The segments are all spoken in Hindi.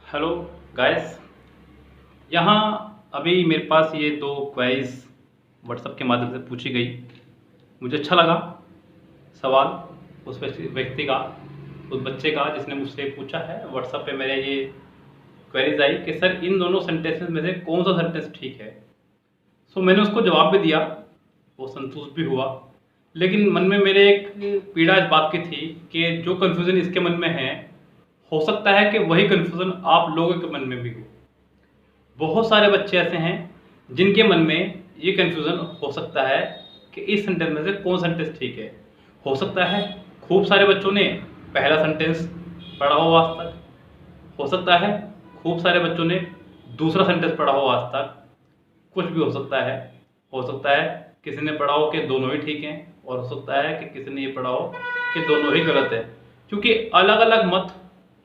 Hello guys. यहाँ अभी मेरे पास ये दो क्वेरीज व्हाट्सएप के माध्यम से पूछी गई। मुझे अच्छा लगा सवाल उस व्यक्ति का, उस बच्चे का जिसने मुझसे पूछा है। व्हाट्सएप पे मेरे ये क्वेरीज आई कि सर इन दोनों सेंटेंसेस में से कौन सा सेंटेंस ठीक है। सो मैंने उसको जवाब भी दिया, वो संतुष्ट भी हुआ। लेकिन मन में मेरे एक पीड़ा इस बात की थी कि जो कन्फ्यूज़न इसके मन में है, हो सकता है कि वही कन्फ्यूज़न आप लोगों के मन में भी हो। बहुत सारे बच्चे ऐसे हैं जिनके मन में ये कन्फ्यूज़न हो सकता है कि इस सेंटेंस में से कौन सेंटेंस ठीक है। हो सकता है खूब सारे बच्चों ने पहला सेंटेंस पढ़ा हो आज तक, हो सकता है खूब सारे बच्चों ने दूसरा सेंटेंस पढ़ा हो आज तक, कुछ भी हो सकता है किसी ने पढ़ा हो कि दोनों ही ठीक हैं, और हो सकता है कि किसी ने ये पढ़ा हो कि दोनों ही गलत है। क्योंकि अलग अलग मत,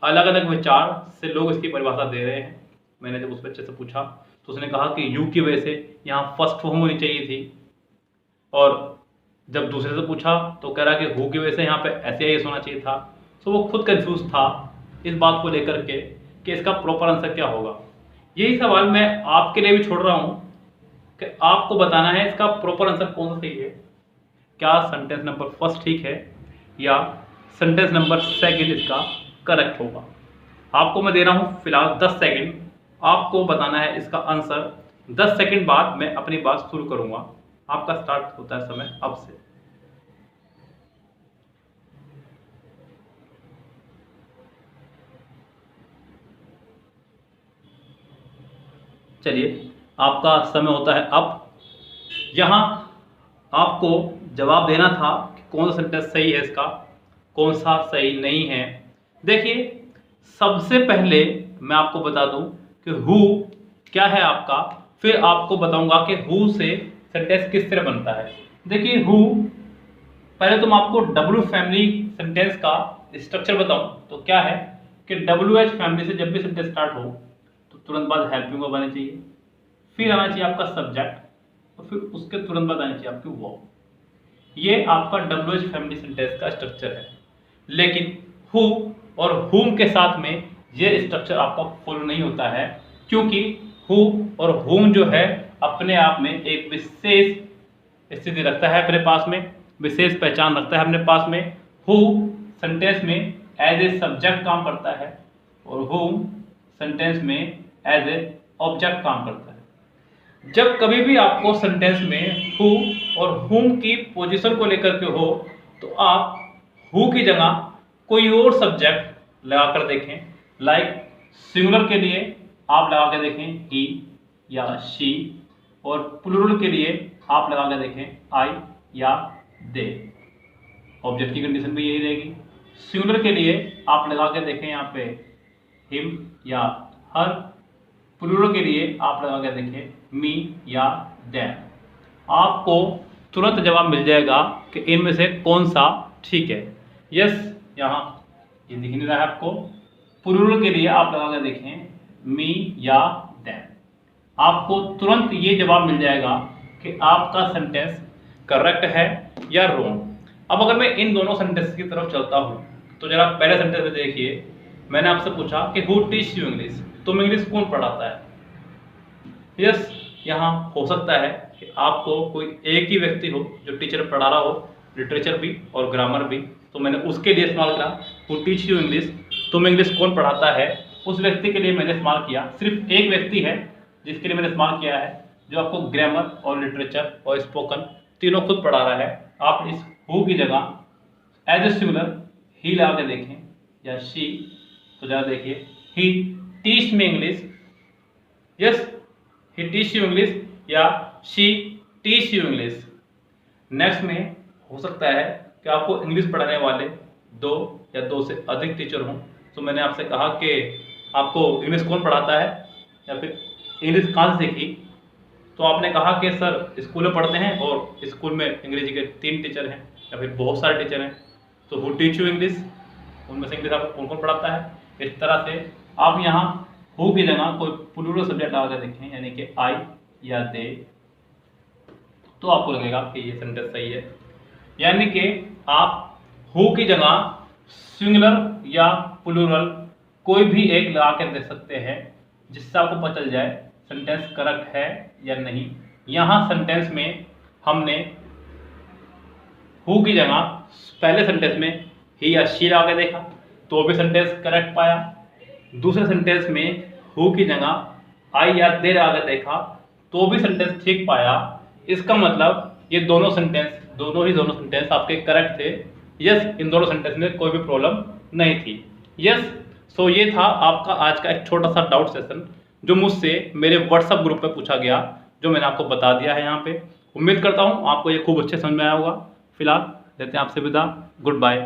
अलग अलग विचार से लोग इसकी परिभाषा दे रहे हैं। मैंने जब उस बच्चे से पूछा तो उसने कहा कि यू की वजह से यहाँ फर्स्ट फॉर्म होनी चाहिए थी, और जब दूसरे से पूछा तो कह रहा कि हु की वजह से यहाँ पे एस होना चाहिए था। तो वो खुद कंफ्यूज था इस बात को लेकर के कि इसका प्रॉपर आंसर क्या होगा। यही सवाल मैं आपके लिए भी छोड़ रहा हूँ कि आपको बताना है इसका प्रॉपर आंसर कौन सा सही है। क्या सेंटेंस नंबर फर्स्ट ठीक है या सेंटेंस नंबर सेकंड इसका करेक्ट होगा। आपको मैं दे रहा हूँ फिलहाल 10 सेकंड, आपको बताना है इसका आंसर। 10 सेकंड बाद मैं अपनी बात शुरू करूंगा। आपका स्टार्ट होता है समय अब से। चलिए, आपका समय होता है अब। यहाँ आपको जवाब देना था कि कौन सा सेंटेंस सही है, इसका कौन सा सही नहीं है। देखिए, सबसे पहले मैं आपको बता दूं कि हु क्या है आपका, फिर आपको बताऊंगा कि हु से सेंटेंस किस तरह बनता है। देखिए, हु पहले तो मैं आपको डब्ल्यू फैमिली सेंटेंस का स्ट्रक्चर बताऊं तो क्या है कि डब्ल्यू एच फैमिली से जब भी सेंटेंस स्टार्ट हो तो तुरंत बाद हेल्पिंग वर्ब आना चाहिए, फिर आना चाहिए आपका सब्जेक्ट, और फिर उसके तुरंत बाद आनी चाहिए आपकी वर्ब। ये आपका डब्ल्यू एच फैमिली सेंटेंस का स्ट्रक्चर है। लेकिन हु और हुम के साथ में ये स्ट्रक्चर आपका फॉलो नहीं होता है, क्योंकि हु और हुम जो है अपने आप में एक विशेष स्थिति रखता है, अपने पास में विशेष पहचान रखता है अपने पास में। हु सेंटेंस में एज ए सब्जेक्ट काम करता है और हुम सेंटेंस में एज ए ऑब्जेक्ट काम करता है। जब कभी भी आपको सेंटेंस में हु और हुम की पोजीशन को लेकर के हो तो आप हु की जगह कोई और सब्जेक्ट लगा कर देखें। लाइक सिंगुलर के लिए आप लगा के देखें ही या शी, और प्लूरल के लिए आप लगा के देखें आई या दे। ऑब्जेक्ट की कंडीशन भी यही रहेगी। सिंगुलर के लिए आप लगा के देखें यहाँ पे हिम या हर, प्लूरल के लिए आप लगा के देखें मी या देम। आपको तुरंत जवाब मिल जाएगा कि इनमें से कौन सा ठीक है। यस, यहाँ ये दिख नहीं रहा है आपको। प्लूरल के लिए आप लगा के देखें मी या देम, आपको तुरंत ये जवाब मिल जाएगा कि आपका सेंटेंस करेक्ट है या रॉन्ग। अब अगर मैं इन दोनों सेंटेंस की तरफ चलता हूँ तो जरा पहले सेंटेंस में देखिए, मैंने आपसे पूछा कि हु टीच यू इंग्लिश, तुम इंग्लिश कौन पढ़ाता है। यस, यहाँ हो सकता है कि आपको कोई एक ही व्यक्ति हो जो टीचर पढ़ा रहा हो, लिटरेचर भी और ग्रामर भी, तो मैंने उसके लिए इस्तेमाल करा हु टीच यू इंग्लिश, तुम इंग्लिश कौन पढ़ाता है। उस व्यक्ति के लिए मैंने इस्तेमाल किया। सिर्फ एक व्यक्ति है जिसके लिए मैंने इस्तेमाल किया है, जो आपको ग्रामर और लिटरेचर और स्पोकन तीनों खुद पढ़ा रहा है। आप इस हु की जगह एज ए सिंगुलर ही लगा के देखें या शी, तो जरा देखिए he teach me English. Yes, he teach you English या she teach you English. Next में हो सकता है कि आपको इंग्लिश पढ़ाने वाले दो या दो से अधिक टीचर हों, तो मैंने आपसे कहा कि आपको इंग्लिश कौन पढ़ाता है या फिर इंग्लिश कहाँ से सीखी, तो आपने कहा कि सर स्कूल में पढ़ते हैं और स्कूल में अंग्रेजी के 3 टीचर हैं या फिर बहुत सारे टीचर हैं, तो हु टीच यू इंग्लिश, उनमें से इंग्लिश आपको कौन कौन पढ़ाता है। इस तरह से आप यहाँ हु की जगह कोई प्लूरल सब्जेक्ट लगा कर देखें, यानी कि आई या दे, तो आपको लगेगा कि ये सेंटेंस सही है। यानी कि आप हु की जगह सिंगुलर या प्लूरल कोई भी एक लगा के दे सकते हैं जिससे आपको पता चल जाए सेंटेंस करेक्ट है या नहीं। यहाँ सेंटेंस में हमने हु की जगह पहले सेंटेंस में ही या शी लगा के देखा तो भी सेंटेंस करेक्ट पाया। दूसरे सेंटेंस में हु की जगह आई या दे लगा के देखा तो भी सेंटेंस ठीक पाया। इसका मतलब ये दोनों सेंटेंस आपके करेक्ट थे। यस, इन दोनों सेंटेंस में कोई भी प्रॉब्लम नहीं थी। यस, सो ये था आपका आज का एक छोटा सा डाउट सेशन जो मुझसे मेरे व्हाट्सएप ग्रुप पे पूछा गया, जो मैंने आपको बता दिया है यहाँ पे। उम्मीद करता हूँ आपको ये खूब अच्छे समझ में आया होगा। फिलहाल देते हैं आपसे विदा, गुड बाय।